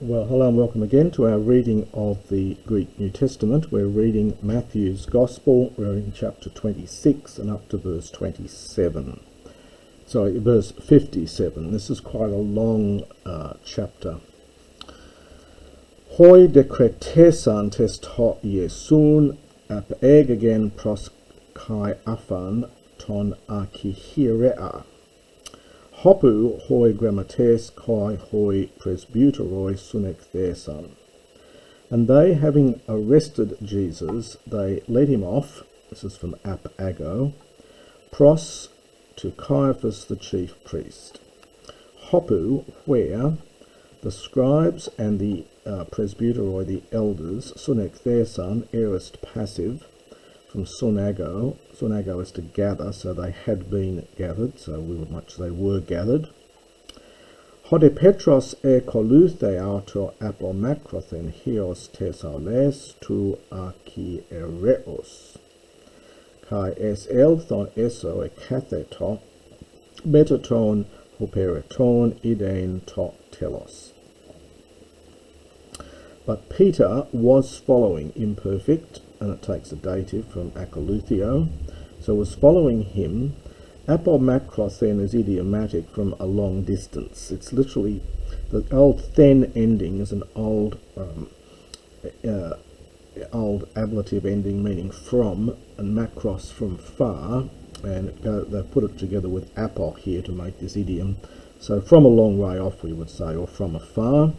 Well, hello and welcome again to our reading of the Greek New Testament. We're reading Matthew's Gospel. We're in chapter 26 and up to verse 27. Sorry, verse 57. This is quite a long chapter. Hoi dekretesan test ho Iesun ap again pros kai afan ton archihirea. Hopu hoi grammates kai hoi presbyteroi sunek thesan. And they, having arrested Jesus, they led him off, this is from ap ago, pros to Caiaphas the chief priest. Hopu, where the scribes and the presbyteroi, the elders, sunek thesan, aorist passive, from sunago. Sunago is to gather, so they had been gathered, so we would much they were gathered. Hode Petros koluthe auto apomakrothen hios thesaules tu archiereos. Kai es elthon eso ekatheto metaton hoperaton idein to telos. But Peter was following, imperfect, and it takes a dative from akaluthio, so was following him. Apomakros is idiomatic from a long distance. It's literally, the old then ending is an old ablative ending meaning from, and makros from far, and they've put it together with apo here to make this idiom. So from a long way off, we would say, or from afar.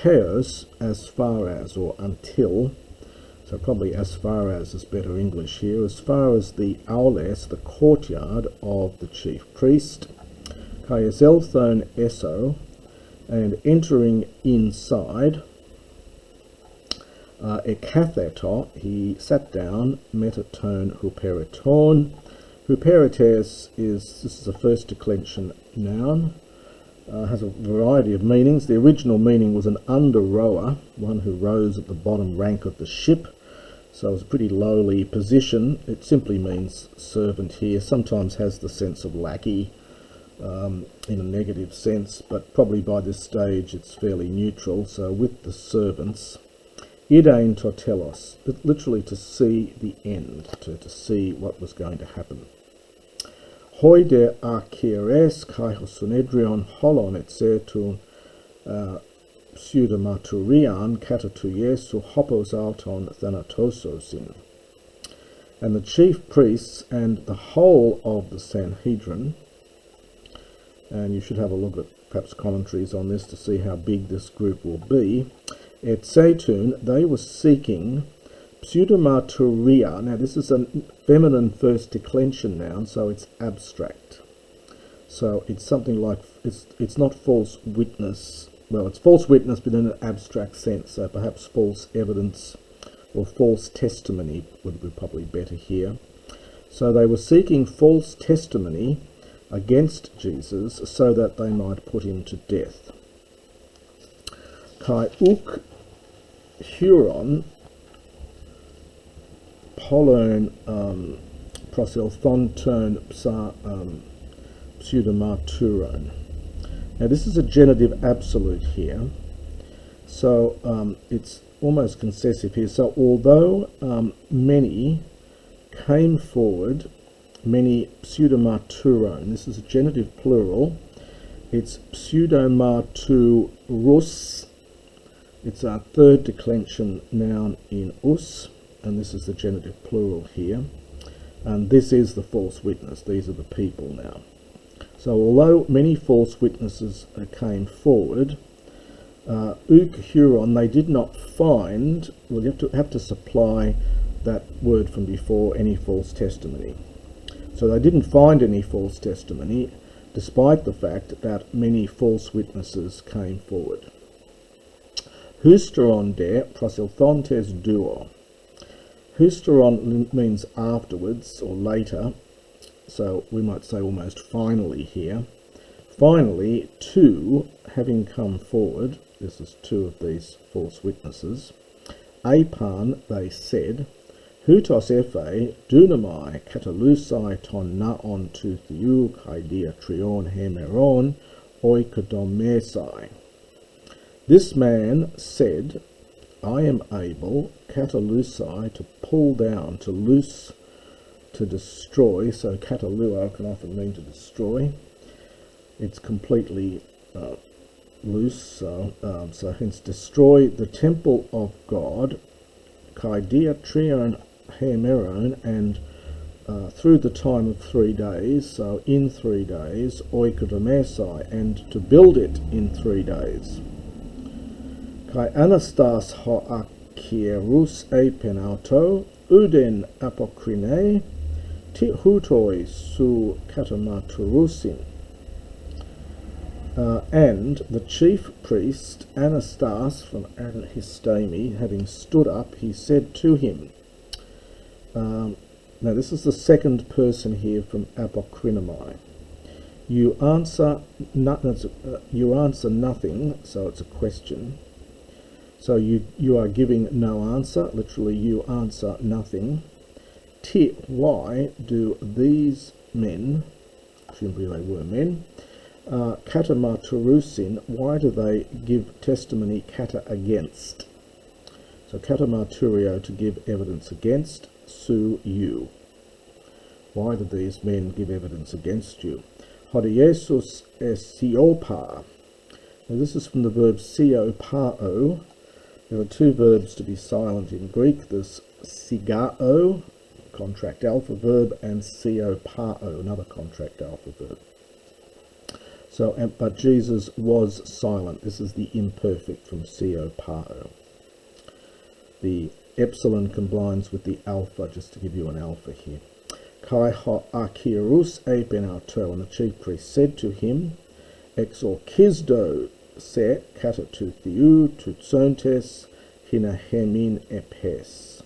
Heos, as far as, or until, so probably as far as is better English here, as far as the aules, the courtyard of the chief priest. Kaiazelthon eso, and entering inside, ekatheto, he sat down, metaton huperiton. Huperites this is a first declension noun. Has a variety of meanings. The original meaning was an under-rower, one who rows at the bottom rank of the ship, so it's a pretty lowly position. It simply means servant here, sometimes has the sense of lackey in a negative sense, but probably by this stage it's fairly neutral, so with the servants. Idein to telos, literally to see the end, to see what was going to happen. Hoi de archieres kai hosunedrion holon et setun pseudomaturian katatuyesu hopos alton thanatososin. And the chief priests and the whole of the Sanhedrin, and you should have a look at perhaps commentaries on this to see how big this group will be, et setun, they were seeking pseudomaturia. Now this is a feminine first declension noun, so it's abstract. So it's something like, it's not false witness. Well, it's false witness, but in an abstract sense. So perhaps false evidence or false testimony would be probably better here. So they were seeking false testimony against Jesus so that they might put him to death. Kai uk huron polon proselthonton pseudomaturon. Now this is a genitive absolute here, so it's almost concessive here. So although many came forward, many pseudomaturon, this is a genitive plural, it's pseudomaturus, it's our third declension noun in us, and this is the genitive plural here, and this is the false witness. These are the people now. So although many false witnesses came forward, uk huron, they did not find, well, you have to supply that word from before, any false testimony. So they didn't find any false testimony, despite the fact that many false witnesses came forward. Hysteron de proselthontes duo. Hysteron means afterwards or later, so we might say almost finally here. Finally, two, having come forward, this is two of these false witnesses, apan, they said, Hutos ephe dunamai katalusai ton naon tu theou kai diatrion hemeron oikodomesai. This man said, I am able, katalusai, to pull down, to loose, to destroy. So kataluo can often mean to destroy. It's completely loose, so hence destroy the temple of God, kaidia trion hemeron, and through the time of 3 days, so in 3 days, oikodomesai, and to build it in 3 days. Kai anastas hoakierus epenauto, uden apokrine, ti hutoi su katamaturusin. And the chief priest, Anastas from Anhistami, having stood up, he said to him, now this is the second person here from Apokrinomai. You answer nothing, so it's a question. So you are giving no answer, literally you answer nothing. Why do these men, presumably they were men, katamaturusin, why do they give testimony kata against? So katamaturio, to give evidence against, su you. Why do these men give evidence against you? Hodiesus esiopa. Now this is from the verb siopao. There are 2 verbs to be silent in Greek. There's sigao, contract alpha verb, and siopao, another contract alpha verb. So, but Jesus was silent. This is the imperfect from siopao. The epsilon combines with the alpha, just to give you an alpha here. Kai hoakirus epenauto, and the chief priest said to him, exorkisdo se katatu theou tutsontes hinahemin epes.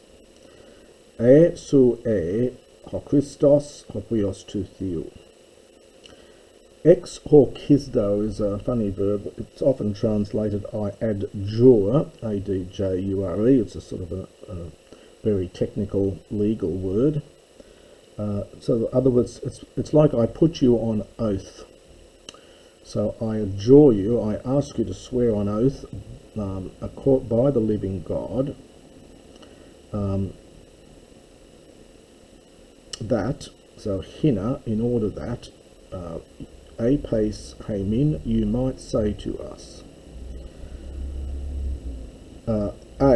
Su hokristos hopios tu theou. Exorkisdo is a funny verb. It's often translated I adjure, A-D-J-U-R-E. It's a sort of a very technical legal word. So in other words, it's like I put you on oath. So I adjure you, I ask you to swear on oath by the living God that, so hina, in order that, apes heimin, you might say to us,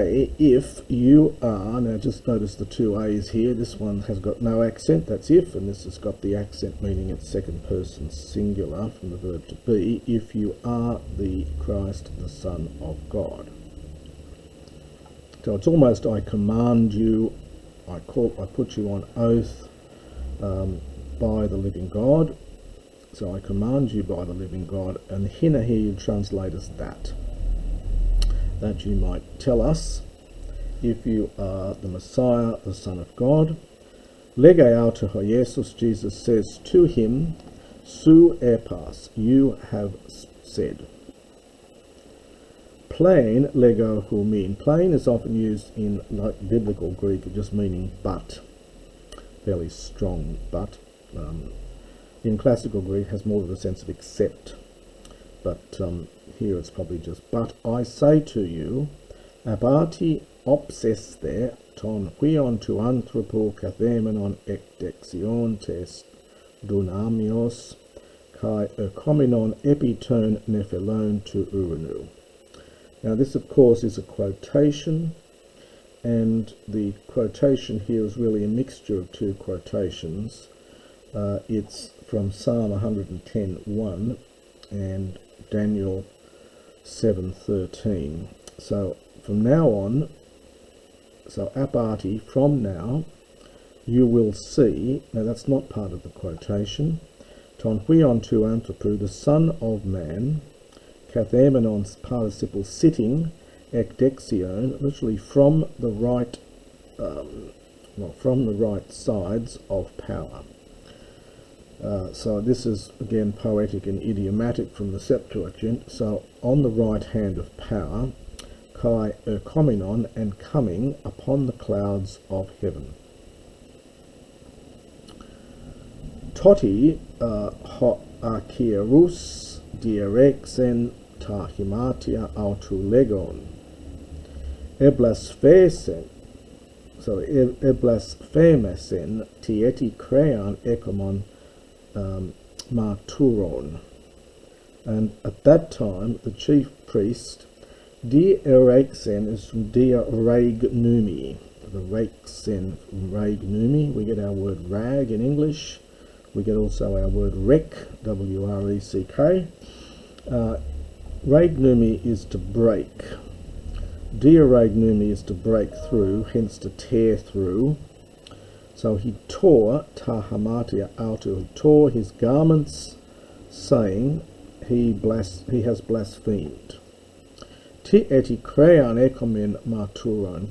if you are, now just notice the 2 A's here, this one has got no accent, that's if, and this has got the accent meaning it's second person singular from the verb to be, if you are the Christ, the Son of God. So it's almost I command you, I put you on oath by the living God. So I command you by the living God, and hina here you translate as that you might tell us if you are the Messiah, the Son of God. Legeo to Jesus, Jesus says to him, su epas, you have said. Plain lego humin. Plain is often used in like biblical Greek, just meaning but, fairly strong but. In classical Greek has more of a sense of except, but here it's probably just, but I say to you, abati obseste ton huion tu anthropo kathemenon ekdexion tes dunamios kai ekomenon epiton nephelon tu uranu. Now this of course is a quotation, and the quotation here is really a mixture of 2 quotations. It's from Psalm 110:1 and Daniel 7:13. So from now on, so apati, from now, you will see, now that's not part of the quotation, ton huion tu anthropu, the Son of Man, kathemenon's participle sitting, ekdexion, literally from the right, from the right sides of power. So this is again poetic and idiomatic from the Septuagint. So on the right hand of power, kai erkomenon, and coming upon the clouds of heaven. Toti ho akierus dierexen ta himatia autu legon. Eblasphesen, eblasphemesen tieti crean ekomon marturon. And at that time, the chief priest, dia erexen, is from dia ragnumi. The rexen from ragnumi. We get our word rag in English. We get also our word wreck, W-R-E-C-K. Ragnumi is to break. Dia ragnumi is to break through, hence to tear through. So he tore tahamatia autu, he tore his garments, saying he has blasphemed. Ti eti crean ecomen marturon.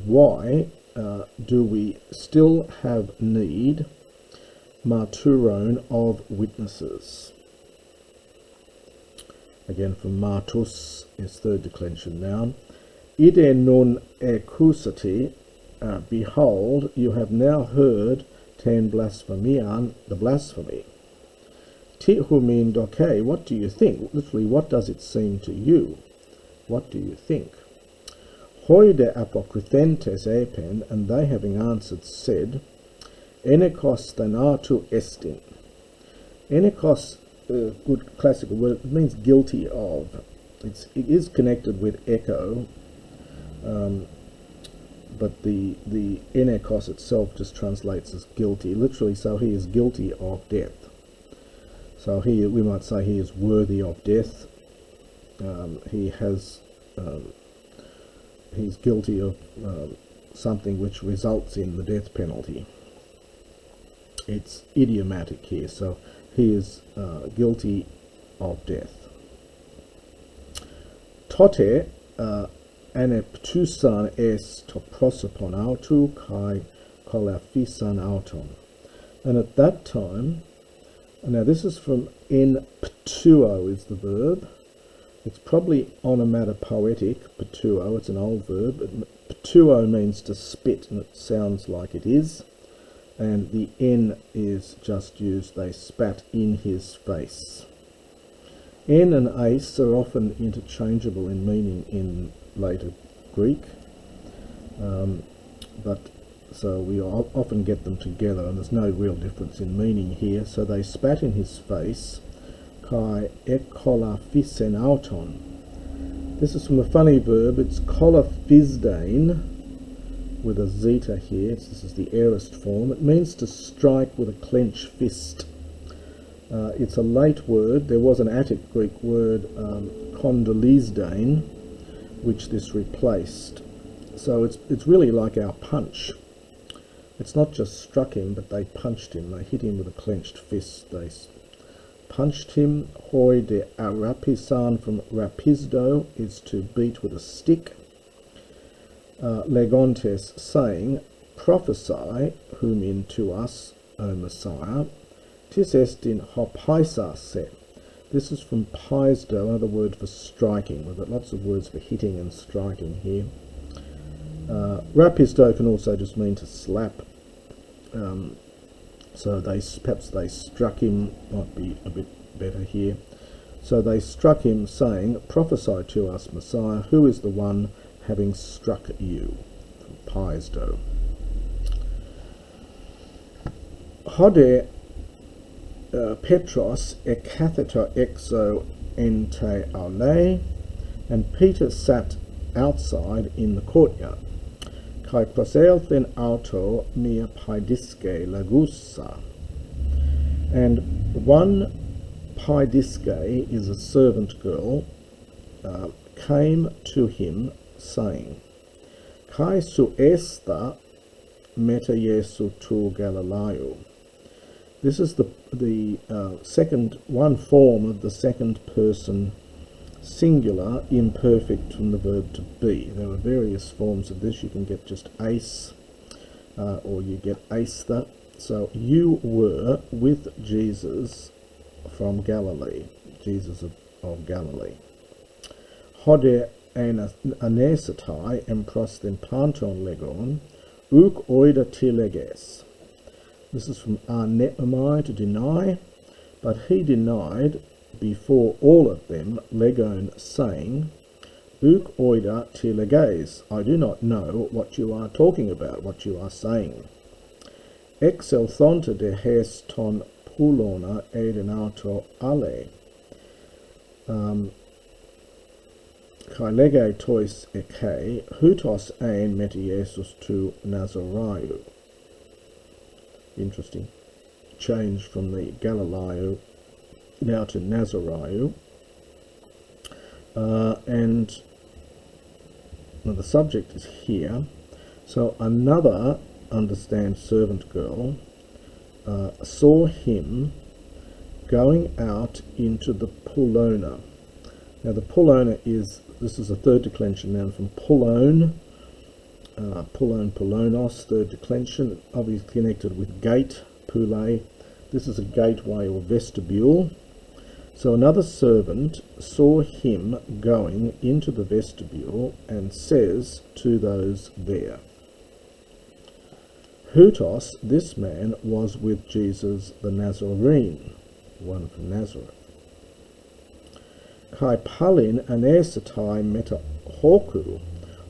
Why do we still have need, marturon, of witnesses? Again, from martus is third declension noun. Ide non accusati, behold, you have now heard ten blasphemian, the blasphemy. Ti humin doke, what do you think? Literally, what does it seem to you? What do you think? Hoide apokrythentes epen, and they having answered said, Enekos thanatu estin. Enekos, good classical word, it means guilty of. It is connected with echo, but the enekos itself just translates as guilty. Literally, so he is guilty of death. So we might say he is worthy of death. He's guilty of something which results in the death penalty. It's idiomatic here, so he is guilty of death. Tote aneptusan es to prosopon autu kai kolaphisan auton. And at that time, now this is from en ptuo is the verb. It's probably onomatopoetic, ptuo, it's an old verb. Ptuo means to spit, and it sounds like it is. And the N is just used, they spat in his face. En and ace are often interchangeable in meaning in later Greek. So we often get them together, and there's no real difference in meaning here. So they spat in his face. Kai ekolaphisen auton. This is from a funny verb. It's kolaphizdain with a zeta here. This is the aorist form. It means to strike with a clenched fist. It's a late word. There was an Attic Greek word, kondolizdain, which this replaced. So it's really like our punch. It's not just struck him, but they punched him. They hit him with a clenched fist. They punched him. Hoi de arapisan from rapisdo is to beat with a stick. Legontes saying, prophesy whom in to us, O Messiah. Tis est in hopaisase. This is from paisdo, another word for striking. We've got lots of words for hitting and striking here. Rapisdo can also just mean to slap. So perhaps they struck him, might be a bit better here. So they struck him, saying, prophesy to us, Messiah, who is the one having struck you? From paisdo. Hode Petros ekatheto exo ente aule, and Peter sat outside in the courtyard. Kai proselthen auto mia paidiske lagusa. And one paidiske is a servant girl, came to him saying, Kai su esta meta Jesu tu Galileo. This is the second one form of the second person singular imperfect from the verb to be. There are various forms of this. You can get just ace, or you get aestha. So you were with Jesus from Galilee, Jesus of Galilee. Hode anesatai empros then panton legon, uk oida tileges. This is from aneomai, to deny, but he denied before all of them legon, saying, Uk oida te leges, I do not know what you are talking about, what you are saying. Exelthonta de hes ton pulona edenauto ale. Kai lege tois eke, hutos ein meta Jesus tu Nazaraiou. Interesting. Change from the Galileo now to Nazaraiou. And the subject is here. So another, understand, servant girl saw him going out into the Pulona. Now the Pulona is, this is a third declension noun from Pulone, Pulonos, third declension, obviously connected with gate, Pule. This is a gateway or vestibule. So another servant saw him going into the vestibule and says to those there, Hutos, this man was with Jesus the Nazarene, one from Nazareth. Kai palin anesatai meta hoku,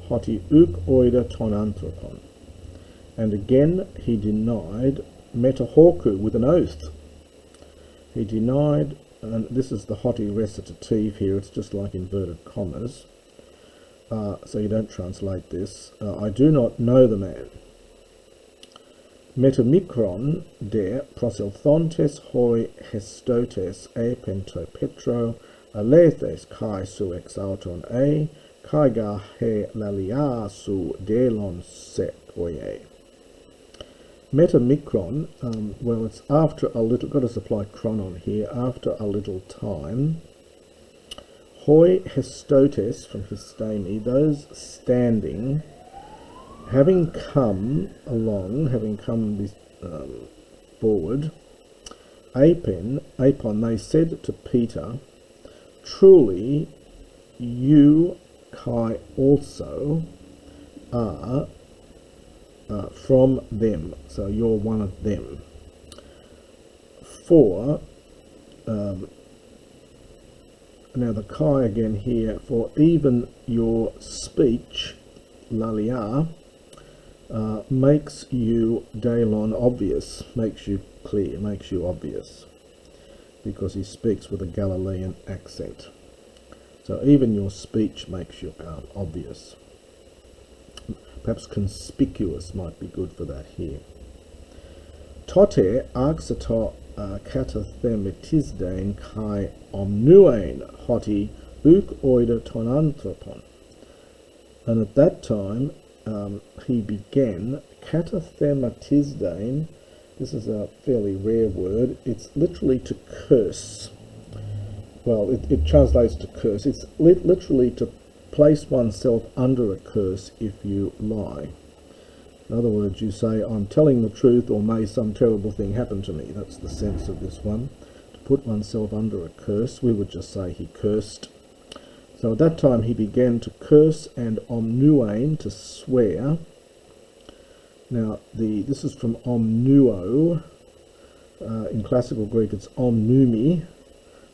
hoti uk oida ton anthropon. And again he denied meta hoku with an oath. He denied, and this is the hoti recitative here, it's just like inverted commas, so you don't translate this. I do not know the man. Metamikron de proselthontes hoi hestotes e pento petro alethes kai su exauton e kai ga he lalia su delon se poie. Metamikron, well, it's after a little, got to supply chronon here, after a little time. Hoi hestotes, from histemi, those standing, having come along, having come forward, apon, they said to Peter, truly you, Kai, also are from them, so you're one of them. For, now the Kai again here, for even your speech, lalia, makes you dailon obvious, makes you clear, makes you obvious, because he speaks with a Galilean accent. So even your speech makes you obvious. Perhaps conspicuous might be good for that here. Tote arxato katathemetisdain kai omnuain hoti uk oida ton anthropon. And at that time he began katathemetisdain. This is a fairly rare word. It's literally to curse. Well, it translates to curse. It's literally to place oneself under a curse if you lie. In other words, you say, I'm telling the truth, or may some terrible thing happen to me. That's the sense of this one. To put oneself under a curse, we would just say he cursed. So at that time he began to curse and omnuain, to swear. Now, this is from omnuo. In classical Greek it's omnumi,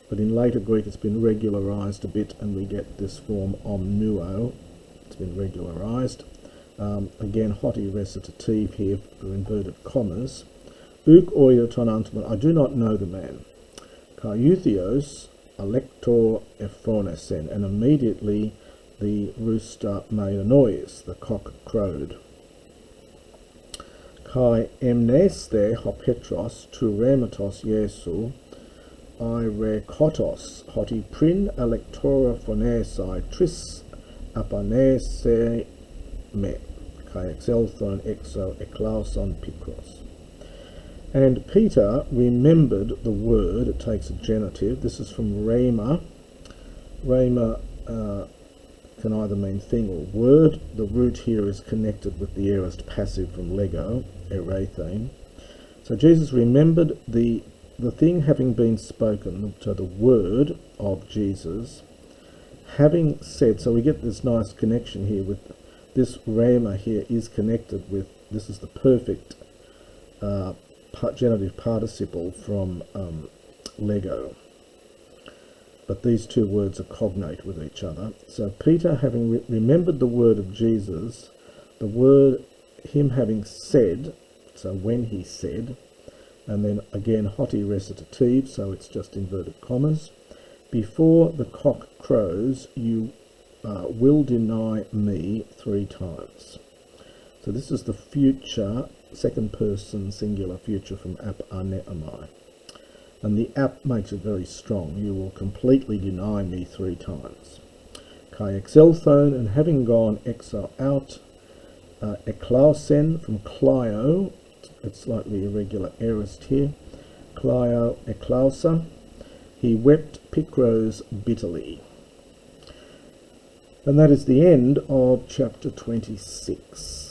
but in later Greek it's been regularized a bit and we get this form omnuo. It's been regularized. Again, hoti recitative here for inverted commas. Uk oia ton anthropon, I do not know the man. Kaiuthios elector ephronesen, and immediately the rooster made a noise, the cock crowed. Kai emneste hopetros tu rematos Jesu, Irekotos, hoti prin electora phonesai tris apanese me, kai exelthon exo eklauson pikros. And Peter remembered the word, it takes a genitive, this is from rhema. Rhema can either mean thing or word. The root here is connected with the aorist passive from lego, erethein. So Jesus remembered the thing having been spoken, so the word of Jesus, having said, so we get this nice connection here with this rhema here is connected with, this is the perfect genitive participle from lego. but these two words are cognate with each other. So Peter, having remembered the word of Jesus, the word, him having said, so when he said, and then again hoti recitative, so it's just inverted commas, before the cock crows, you will deny me 3 times. So this is the future, second person singular future from ap aneomai. And the ap makes it very strong. You will completely deny me 3 times. Kai exelthone, and having gone exile out, eklausen from Clio, it's slightly irregular aorist here, Clio eklausa, he wept Picros bitterly. And that is the end of chapter 26.